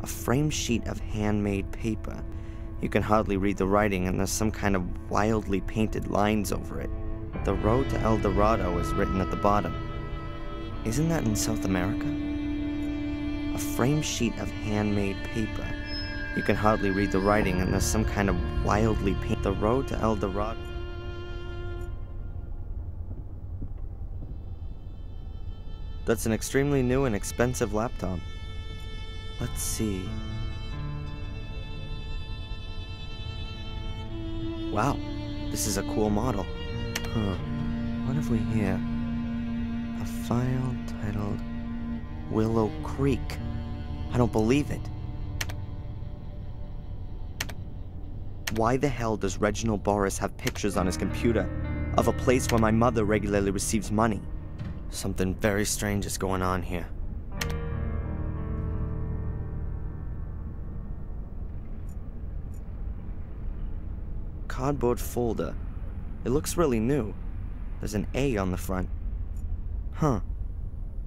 A framed sheet of handmade paper. You can hardly read the writing, and there's some kind of wildly painted lines over it. The road to El Dorado is written at the bottom. Isn't that in South America? A framed sheet of handmade paper. You can hardly read the writing, and there's some kind of wildly painted. The road to El Dorado. That's an extremely new and expensive laptop. Let's see. Wow, this is a cool model. What have we here? A file titled Willow Creek. I don't believe it. Why the hell does Reginald Boris have pictures on his computer of a place where my mother regularly receives money? Something very strange is going on here. Cardboard folder. It looks really new. There's an A on the front. At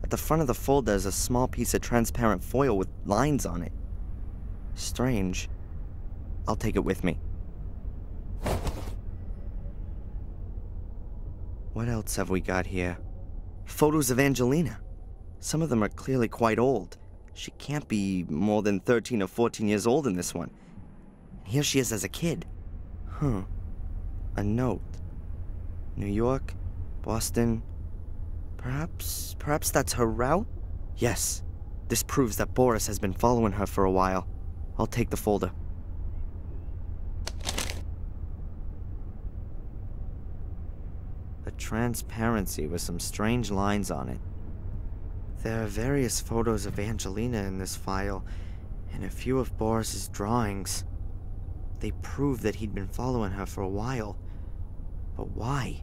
the front of the folder is a small piece of transparent foil with lines on it. Strange. I'll take it with me. What else have we got here? Photos of Angelina. Some of them are clearly quite old. She can't be more than 13 or 14 years old in this one. Here she is as a kid. A note. New York, Boston. Perhaps that's her route? Yes. This proves that Boris has been following her for a while. I'll take the folder. A transparency with some strange lines on it. There are various photos of Angelina in this file, and a few of Boris's drawings. They prove that he'd been following her for a while. But why?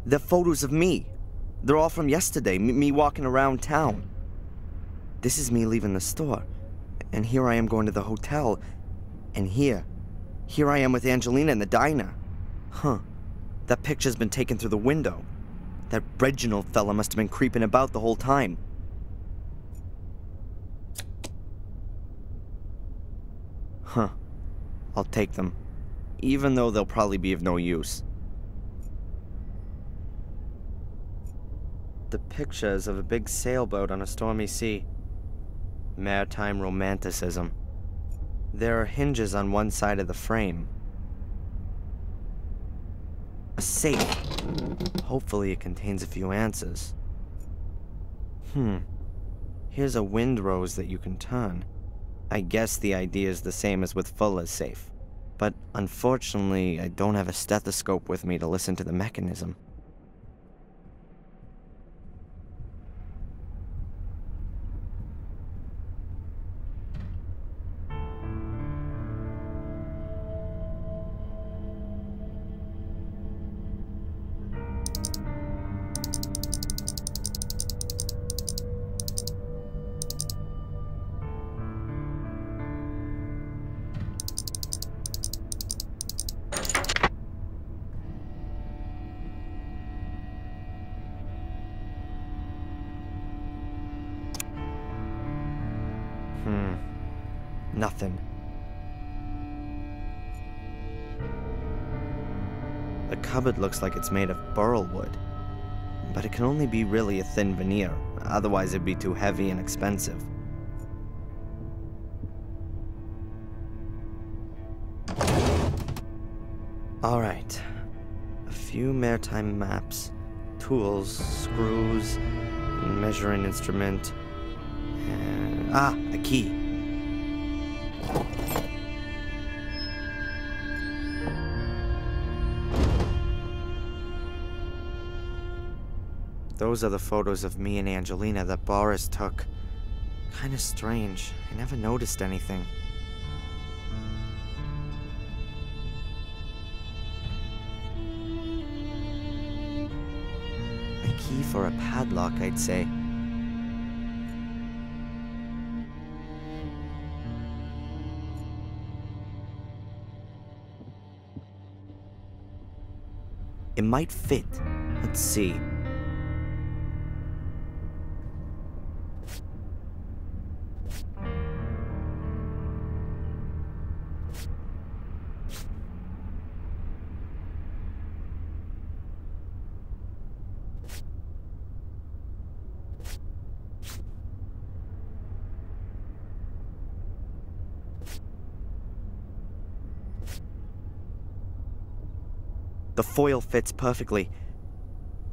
They're photos of me. They're all from yesterday, me walking around town. This is me leaving the store. And here I am going to the hotel. And here I am with Angelina in the diner. That picture's been taken through the window. That Reginald fella must have been creeping about the whole time. I'll take them, even though they'll probably be of no use. The pictures of a big sailboat on a stormy sea. Maritime romanticism. There are hinges on one side of the frame. A safe. Hopefully it contains a few answers. Here's a windrose that you can turn. I guess the idea is the same as with Fuller's safe. But unfortunately, I don't have a stethoscope with me to listen to the mechanism. Nothing. The cupboard looks like it's made of burl wood, but it can only be really a thin veneer, otherwise it'd be too heavy and expensive. Alright. A few maritime maps, tools, screws, measuring instrument, and... a key. Those are the photos of me and Angelina that Boris took. Kinda strange. I never noticed anything. A key for a padlock, I'd say. It might fit. Let's see. The foil fits perfectly.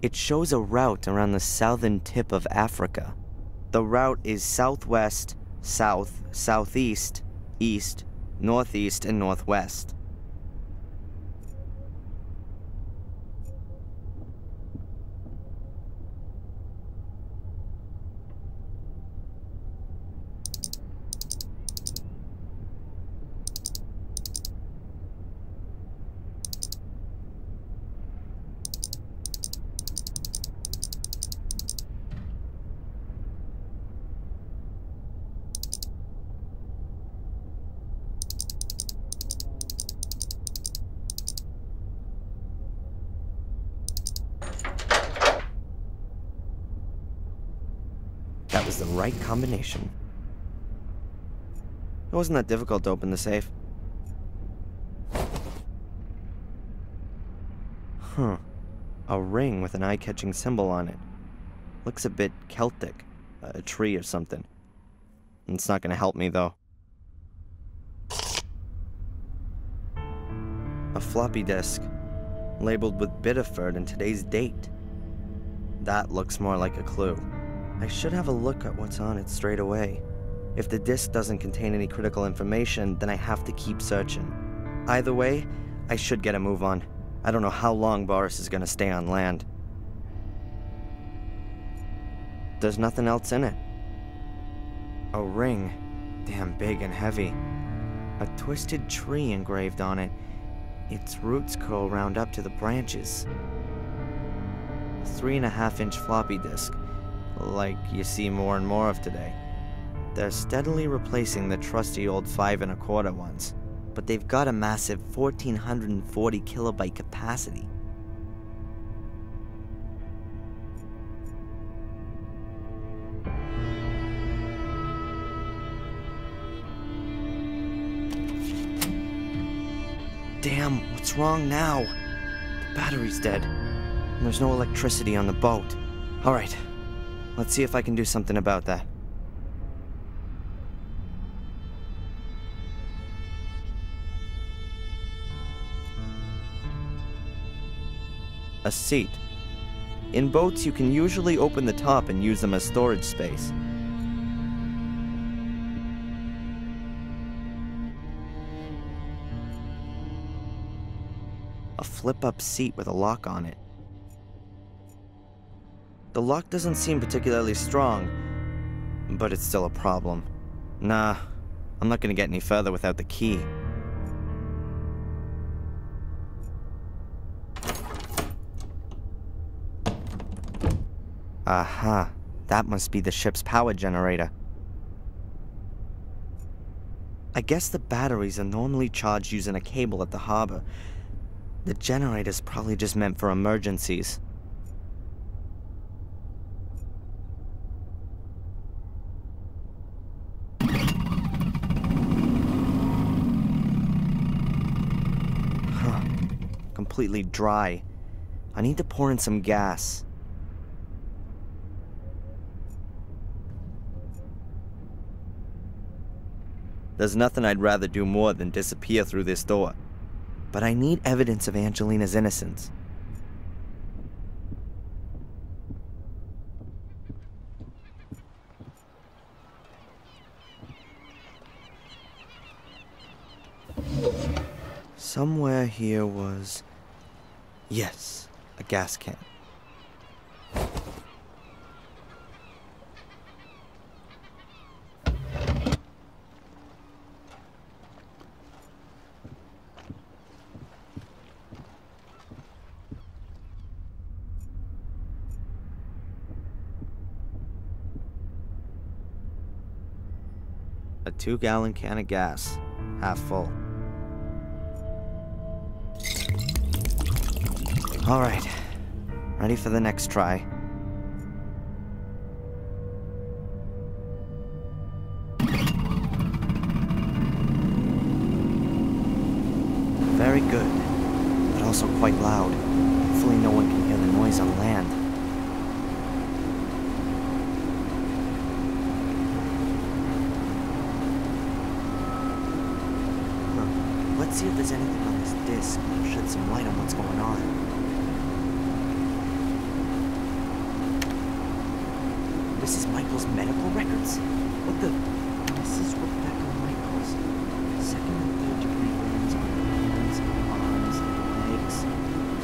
It shows a route around the southern tip of Africa. The route is southwest, south, southeast, east, northeast, and northwest. That was the right combination. It wasn't that difficult to open the safe. Huh. A ring with an eye-catching symbol on it. Looks a bit Celtic. A tree or something. It's not gonna help me, though. A floppy disk, labeled with Biddeford and today's date. That looks more like a clue. I should have a look at what's on it straight away. If the disk doesn't contain any critical information, then I have to keep searching. Either way, I should get a move on. I don't know how long Boris is gonna stay on land. There's nothing else in it. A ring, damn big and heavy. A twisted tree engraved on it. Its roots curl round up to the branches. A 3.5-inch floppy disk, like you see more and more of today. They're steadily replacing the trusty old 5.25 ones, but they've got a massive 1440 kilobyte capacity. Damn, what's wrong now? The battery's dead, and there's no electricity on the boat. Alright, let's see if I can do something about that. A seat. In boats, you can usually open the top and use them as storage space. A flip-up seat with a lock on it. The lock doesn't seem particularly strong, but it's still a problem. Nah, I'm not gonna get any further without the key. Aha, that must be the ship's power generator. I guess the batteries are normally charged using a cable at the harbor. The generator's probably just meant for emergencies. Huh. Completely dry. I need to pour in some gas. There's nothing I'd rather do more than disappear through this door. But I need evidence of Angelina's innocence. Somewhere here was... yes, a gas can. A 2-gallon can of gas, half full. All right, ready for the next try. Very good, but also quite loud. Hopefully no one can hear the noise on land. Let's see if there's anything on this disc that'll shed some light on what's going on. Mrs. Michael's medical records? What the? Mrs. Rebecca Michaels. Second and third degree burns on hands, arms, legs,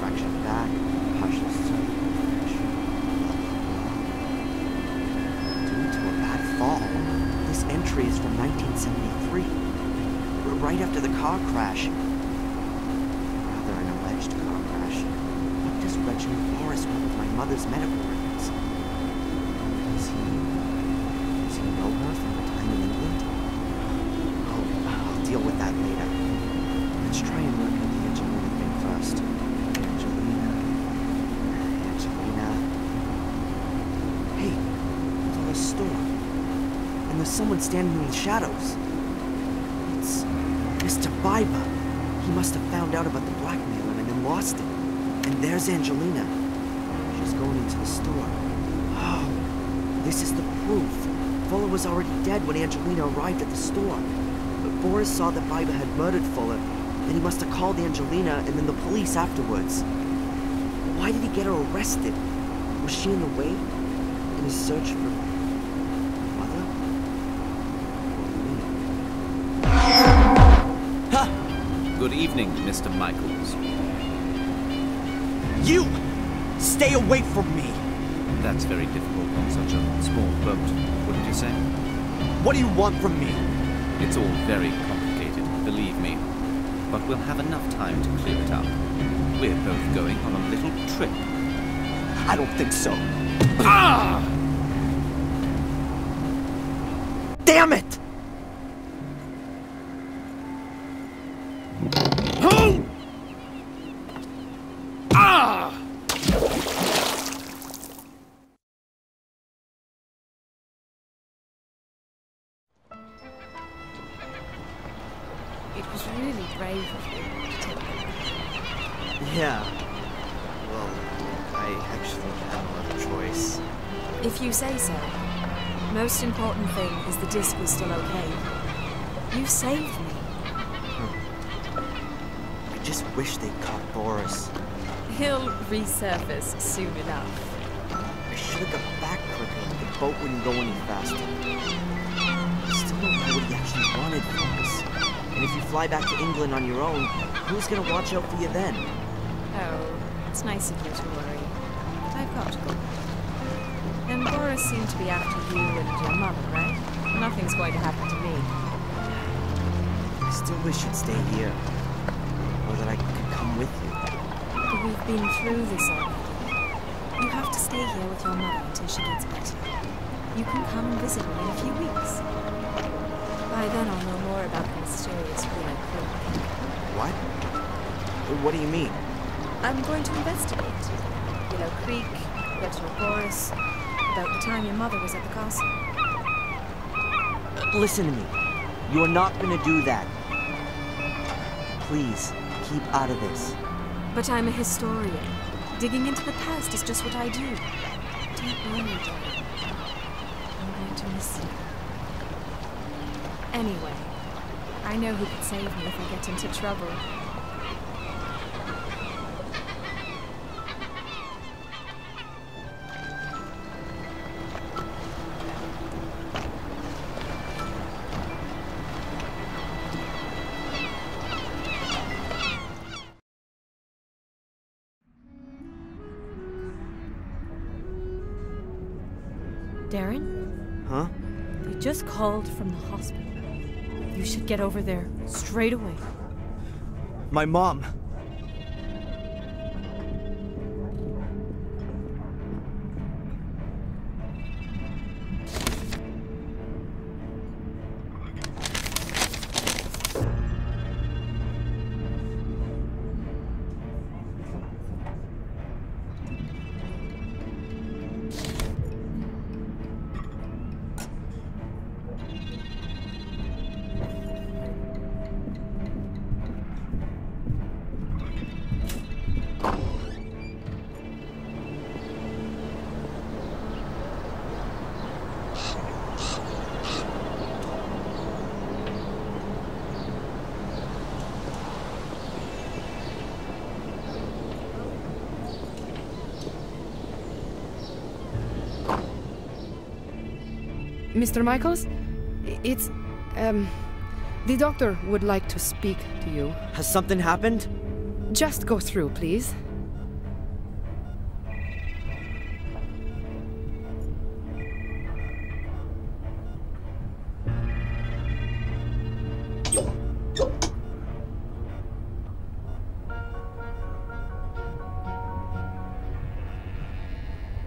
fractured back, partial cervical fracture. Due to a bad fall. This entry is from 1973. Right after the car crash. Rather, an alleged car crash. What does Reginald Morris want with my mother's medical records? Does he know her from her time in England? Oh, I'll deal with that later. Let's try and work out the Angelina thing first. Angelina. Hey, it's on a store. And there's someone standing in the shadows. It's Mr. Viva. He must have found out about the blackmailing and then lost it. And there's Angelina. She's going into the store. Oh, this is the proof. Fuller was already dead when Angelina arrived at the store. But Boris saw that Viva had murdered Fuller, and he must have called Angelina and then the police afterwards. Why did he get her arrested? Was she in the way? In his search for mother? Or me? Good evening, Mr. Michaels. You! Stay away from me! That's very difficult on such a small boat, wouldn't you say? What do you want from me? It's all very complicated, believe me. But we'll have enough time to clear it up. We're both going on a little trip. I don't think so. Ah! Damn it! Ah! It was really brave of you to take them. Yeah. Well, I actually had no other choice. If you say so. Most important thing is the disc was still okay. You saved me. I just wish they'd caught Boris. He'll resurface soon enough. I should have got back quicker, but the boat wouldn't go any faster. I still don't know what he actually wanted from us. And if you fly back to England on your own, who's gonna watch out for you then? Oh, it's nice of you to worry. But I've got to go. And Boris seemed to be after you and your mother, right? Nothing's going to happen to me. I still wish you'd stay here. Or that I could come with you. But we've been through this already. You have to stay here with your mother until she gets better. You can come and visit me in a few weeks. By then I'll know more about the mysterious Willow Creek. What? What do you mean? I'm going to investigate. Willow Creek, Reginald Boris, about the time your mother was at the castle. Listen to me. You are not gonna do that. Please, keep out of this. But I'm a historian. Digging into the past is just what I do. Don't worry, darling. I'm going to miss you. Anyway, I know who could save me if I get into trouble. Darren? Huh? They just called from the hospital. You should get over there straight away. My mom. Mr. Michaels? It's... the doctor would like to speak to you. Has something happened? Just go through, please.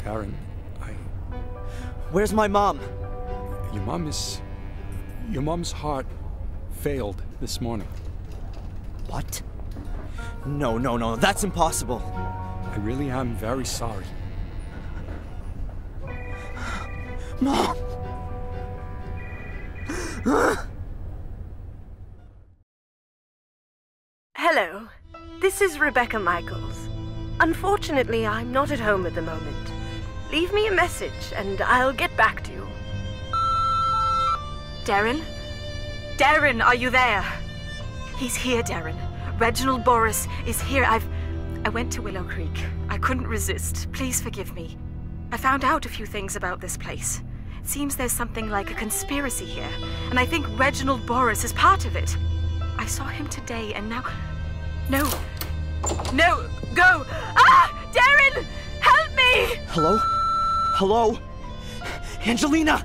Darren, Where's my mom? Your mom's heart failed this morning. What? No, that's impossible. I really am very sorry. Mom! Hello, this is Rebecca Michaels. Unfortunately, I'm not at home at the moment. Leave me a message and I'll get back to you. Darren? Darren, are you there? He's here, Darren. Reginald Boris is here. I went to Willow Creek. I couldn't resist. Please forgive me. I found out a few things about this place. It seems there's something like a conspiracy here, and I think Reginald Boris is part of it. I saw him today, and now... No, go! Ah! Darren! Help me! Hello? Angelina!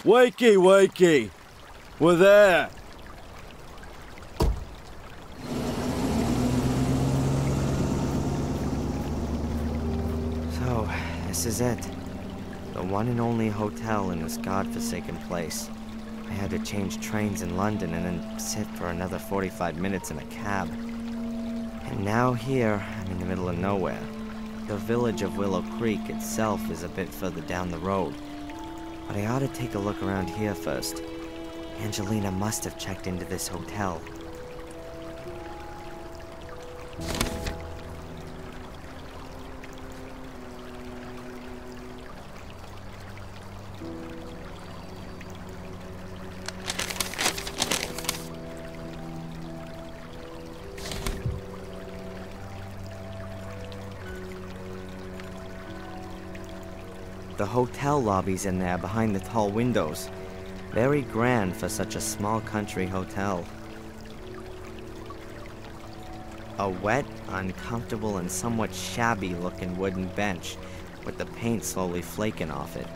Wakey! We're there! So, this is it. The one and only hotel in this godforsaken place. I had to change trains in London and then sit for another 45 minutes in a cab. And now here, I'm in the middle of nowhere. The village of Willow Creek itself is a bit further down the road. But I ought to take a look around here first. Angelina must have checked into this hotel. The hotel lobby's in there behind the tall windows. Very grand for such a small country hotel. A wet, uncomfortable, and somewhat shabby-looking wooden bench with the paint slowly flaking off it.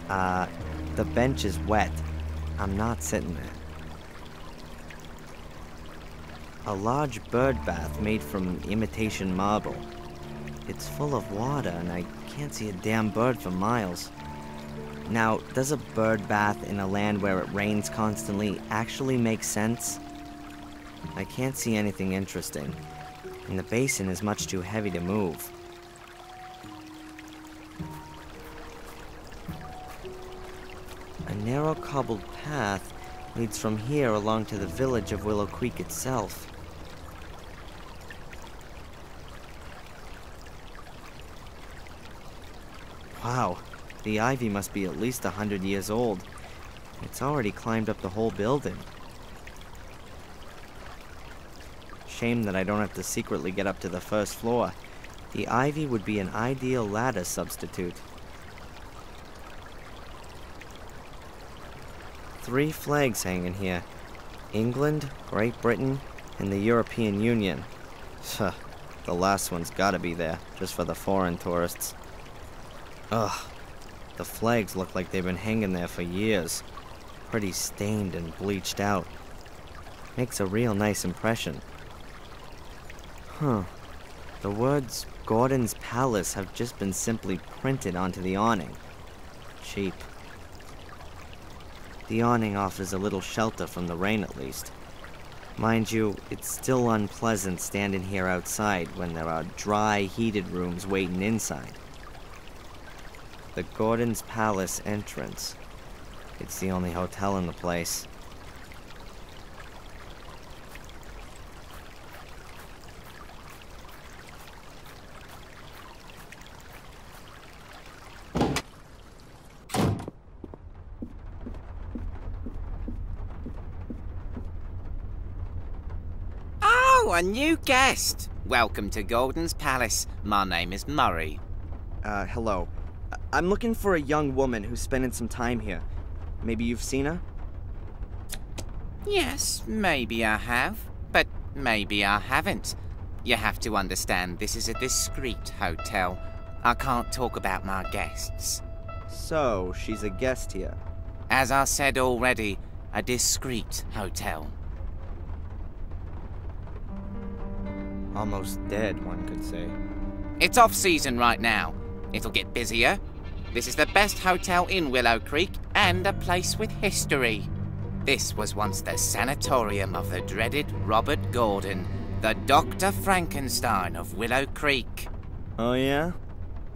The bench is wet. I'm not sitting there. A large bird bath made from imitation marble. It's full of water, and I can't see a damn bird for miles. Now, does a bird bath in a land where it rains constantly actually make sense? I can't see anything interesting, and the basin is much too heavy to move. A narrow cobbled path leads from here along to the village of Willow Creek itself. Wow, the ivy must be at least 100 years old. It's already climbed up the whole building. Shame that I don't have to secretly get up to the first floor. The ivy would be an ideal ladder substitute. 3 flags hanging here. England, Great Britain, and the European Union. The last one's gotta be there, just for the foreign tourists. Ugh, the flags look like they've been hanging there for years. Pretty stained and bleached out. Makes a real nice impression. The words Gordon's Palace have just been simply printed onto the awning. Cheap. The awning offers a little shelter from the rain at least. Mind you, it's still unpleasant standing here outside when there are dry, heated rooms waiting inside. The Gordon's Palace entrance. It's the only hotel in the place. Oh, a new guest! Welcome to Gordon's Palace. My name is Murray. Hello. I'm looking for a young woman who's spending some time here. Maybe you've seen her? Yes, maybe I have, but maybe I haven't. You have to understand, this is a discreet hotel. I can't talk about my guests. So, she's a guest here. As I said already, a discreet hotel. Almost dead, one could say. It's off-season right now. It'll get busier. This is the best hotel in Willow Creek and a place with history. This was once the sanatorium of the dreaded Robert Gordon, the Dr. Frankenstein of Willow Creek. Oh, yeah?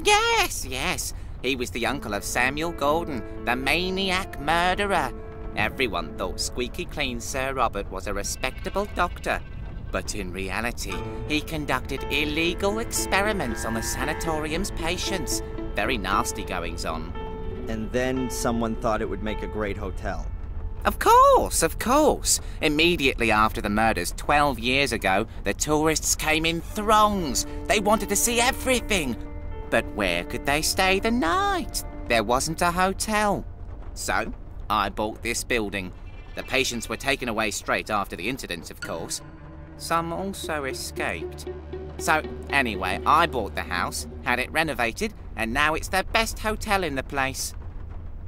Yes, yes. He was the uncle of Samuel Gordon, the maniac murderer. Everyone thought squeaky clean Sir Robert was a respectable doctor. But in reality, he conducted illegal experiments on the sanatorium's patients. Very nasty goings on. And then someone thought it would make a great hotel. Of course, of course. Immediately after the murders 12 years ago, the tourists came in throngs. They wanted to see everything. But where could they stay the night? There wasn't a hotel. So, I bought this building. The patients were taken away straight after the incidents, of course. Some also escaped. So, anyway, I bought the house, had it renovated, and now it's the best hotel in the place.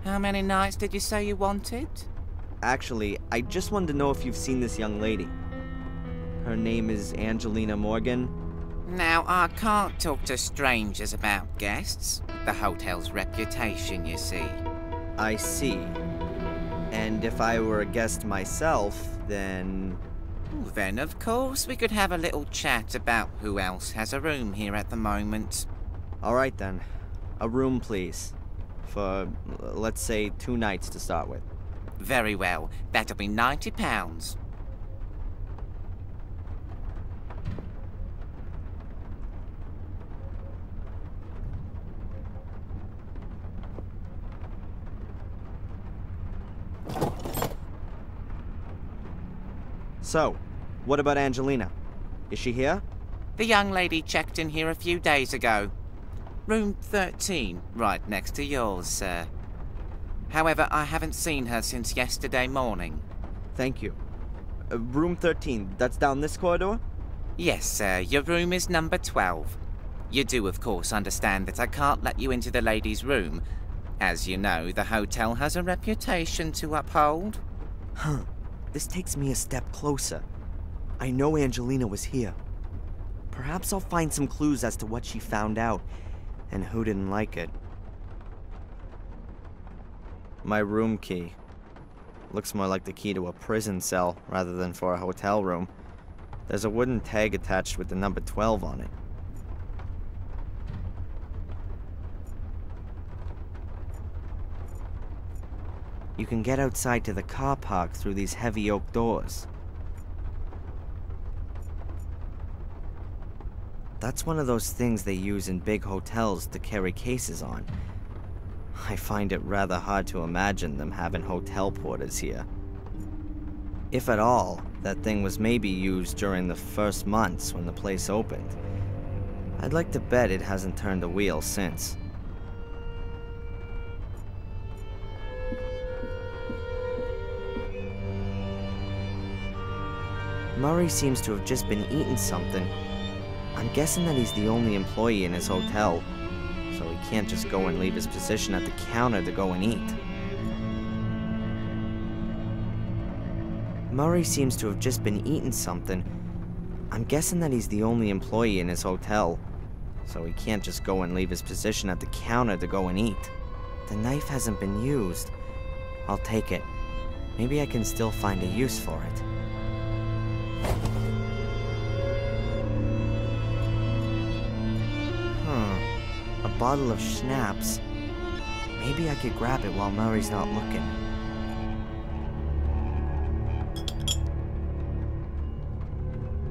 How many nights did you say you wanted? Actually, I just wanted to know if you've seen this young lady. Her name is Angelina Morgan. Now, I can't talk to strangers about guests. The hotel's reputation, you see. I see. And if I were a guest myself, then... Then, of course, we could have a little chat about who else has a room here at the moment. All right, then. A room, please. For, let's say, 2 nights to start with. Very well. That'll be £90. So, what about Angelina? Is she here? The young lady checked in here a few days ago. Room 13, right next to yours, sir. However, I haven't seen her since yesterday morning. Thank you. Room 13, that's down this corridor? Yes, sir. Your room is number 12. You do, of course, understand that I can't let you into the lady's room. As you know, the hotel has a reputation to uphold. Huh. This takes me a step closer. I know Angelina was here. Perhaps I'll find some clues as to what she found out, and who didn't like it. My room key. Looks more like the key to a prison cell, rather than for a hotel room. There's a wooden tag attached with the number 12 on it. You can get outside to the car park through these heavy oak doors. That's one of those things they use in big hotels to carry cases on. I find it rather hard to imagine them having hotel porters here. If at all, that thing was maybe used during the first months when the place opened. I'd like to bet it hasn't turned a wheel since. Murray seems to have just been eating something. I'm guessing that he's the only employee in his hotel, so he can't just go and leave his position at the counter to go and eat. Murray seems to have just been eating something. I'm guessing that he's the only employee in his hotel, so he can't just go and leave his position at the counter to go and eat. The knife hasn't been used. I'll take it. Maybe I can still find a use for it. A bottle of schnapps. Maybe I could grab it while Murray's not looking.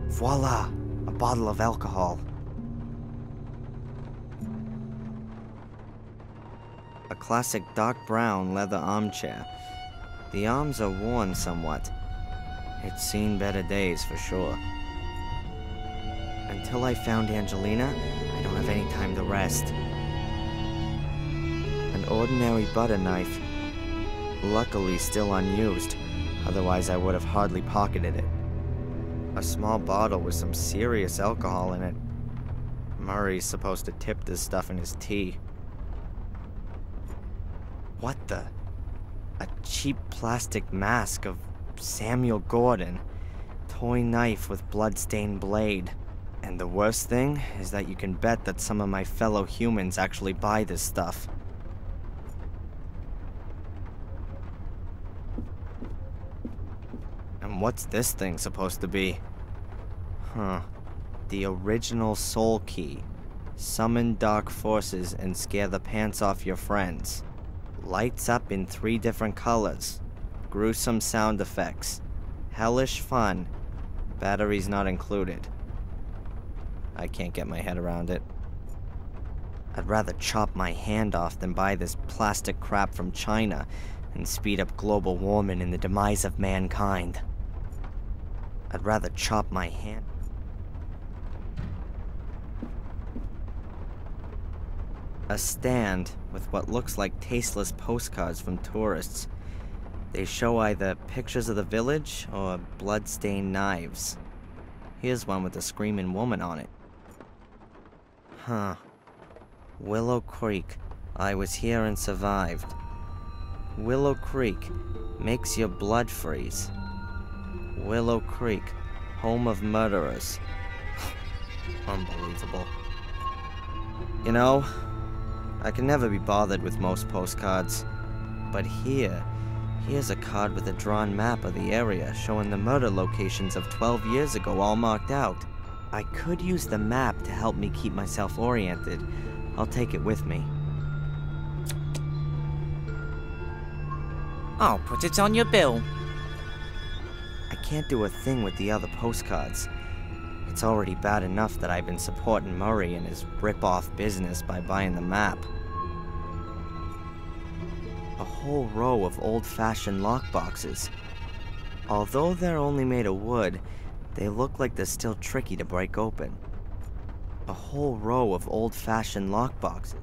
Voila! A bottle of alcohol. A classic dark brown leather armchair. The arms are worn somewhat. It's seen better days for sure. Until I found Angelina, I don't have any time to rest. An ordinary butter knife. Luckily still unused, otherwise I would have hardly pocketed it. A small bottle with some serious alcohol in it. Murray's supposed to tip this stuff in his tea. What the? A cheap plastic mask of Samuel Gordon. Toy knife with blood-stained blade. And the worst thing is that you can bet that some of my fellow humans actually buy this stuff. And what's this thing supposed to be? The original soul key. Summon dark forces and scare the pants off your friends. Lights up in 3 different colors. Gruesome sound effects. Hellish fun. Batteries not included. I can't get my head around it. I'd rather chop my hand off than buy this plastic crap from China and speed up global warming and the demise of mankind. I'd rather chop my hand. A stand with what looks like tasteless postcards from tourists. They show either pictures of the village or blood-stained knives. Here's one with a screaming woman on it. Willow Creek. I was here and survived. Willow Creek makes your blood freeze. Willow Creek, home of murderers. Unbelievable. You know, I can never be bothered with most postcards. But here's a card with a drawn map of the area showing the murder locations of 12 years ago all marked out. I could use the map to help me keep myself oriented. I'll take it with me. I'll put it on your bill. I can't do a thing with the other postcards. It's already bad enough that I've been supporting Murray and his rip-off business by buying the map. A whole row of old-fashioned lockboxes. Although they're only made of wood, they look like they're still tricky to break open. A whole row of old-fashioned lockboxes.